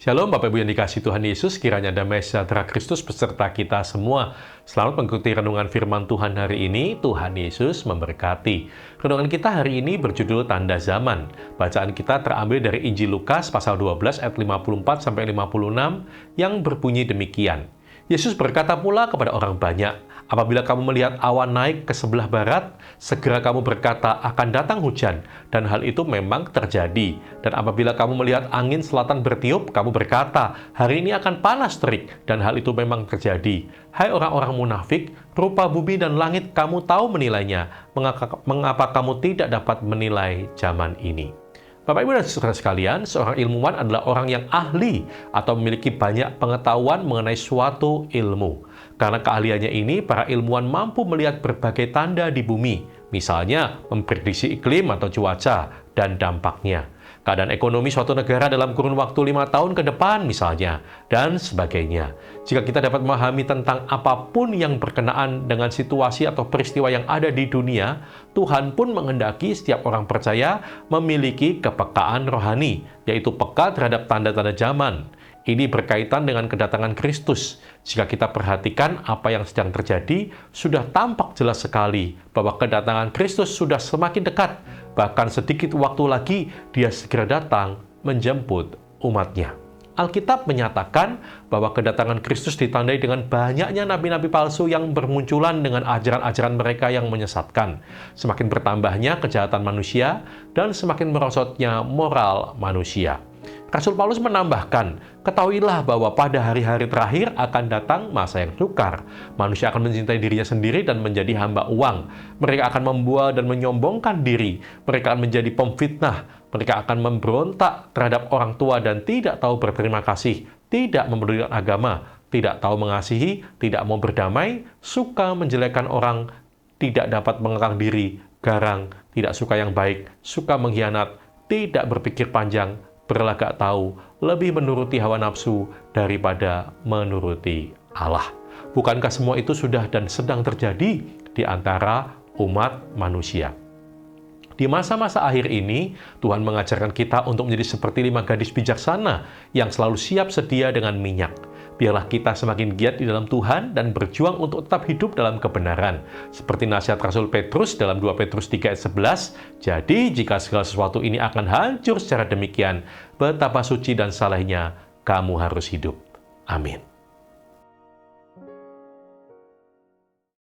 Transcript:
Shalom Bapak Ibu yang dikasihi Tuhan Yesus, kiranya damai sejahtera Kristus beserta kita semua. Selamat mengikuti renungan firman Tuhan hari ini. Tuhan Yesus memberkati. Renungan kita hari ini berjudul Tanda Zaman. Bacaan kita terambil dari Injil Lukas pasal 12 ayat 54-56 yang berbunyi demikian. Yesus berkata pula kepada orang banyak, apabila kamu melihat awan naik ke sebelah barat, segera kamu berkata akan datang hujan, dan hal itu memang terjadi. Dan apabila kamu melihat angin selatan bertiup, kamu berkata, hari ini akan panas terik, dan hal itu memang terjadi. Hai orang-orang munafik, rupa bumi dan langit kamu tahu menilainya, mengapa kamu tidak dapat menilai zaman ini? Bapak Ibu dan saudara sekalian, seorang ilmuwan adalah orang yang ahli atau memiliki banyak pengetahuan mengenai suatu ilmu. Karena keahliannya ini, para ilmuwan mampu melihat berbagai tanda di bumi, misalnya memprediksi iklim atau cuaca dan dampaknya, keadaan ekonomi suatu negara dalam kurun waktu 5 tahun ke depan misalnya, dan sebagainya. Jika kita dapat memahami tentang apapun yang berkenaan dengan situasi atau peristiwa yang ada di dunia, Tuhan pun menghendaki setiap orang percaya memiliki kepekaan rohani, yaitu peka terhadap tanda-tanda zaman. Ini berkaitan dengan kedatangan Kristus. Jika kita perhatikan apa yang sedang terjadi, sudah tampak jelas sekali bahwa kedatangan Kristus sudah semakin dekat. Bahkan sedikit waktu lagi, dia segera datang menjemput umatnya. Alkitab menyatakan bahwa kedatangan Kristus ditandai dengan banyaknya nabi-nabi palsu yang bermunculan dengan ajaran-ajaran mereka yang menyesatkan. Semakin bertambahnya kejahatan manusia dan semakin merosotnya moral manusia. Rasul Paulus menambahkan, ketahuilah bahwa pada hari-hari terakhir akan datang masa yang sukar. Manusia akan mencintai dirinya sendiri dan menjadi hamba uang. Mereka akan membual dan menyombongkan diri. Mereka akan menjadi pemfitnah. Mereka akan memberontak terhadap orang tua dan tidak tahu berterima kasih, tidak memedulikan agama, tidak tahu mengasihi, tidak mau berdamai, suka menjelekkan orang, tidak dapat mengekang diri, garang, tidak suka yang baik, suka mengkhianat, tidak berpikir panjang, berlagak tahu, lebih menuruti hawa nafsu daripada menuruti Allah. Bukankah semua itu sudah dan sedang terjadi di antara umat manusia? Di masa-masa akhir ini, Tuhan mengajarkan kita untuk menjadi seperti 5 gadis bijaksana yang selalu siap sedia dengan minyak. Biarlah kita semakin giat di dalam Tuhan dan berjuang untuk tetap hidup dalam kebenaran. Seperti nasihat Rasul Petrus dalam 2 Petrus 3 ayat 11, jadi jika segala sesuatu ini akan hancur secara demikian, betapa suci dan salehnya kamu harus hidup. Amin.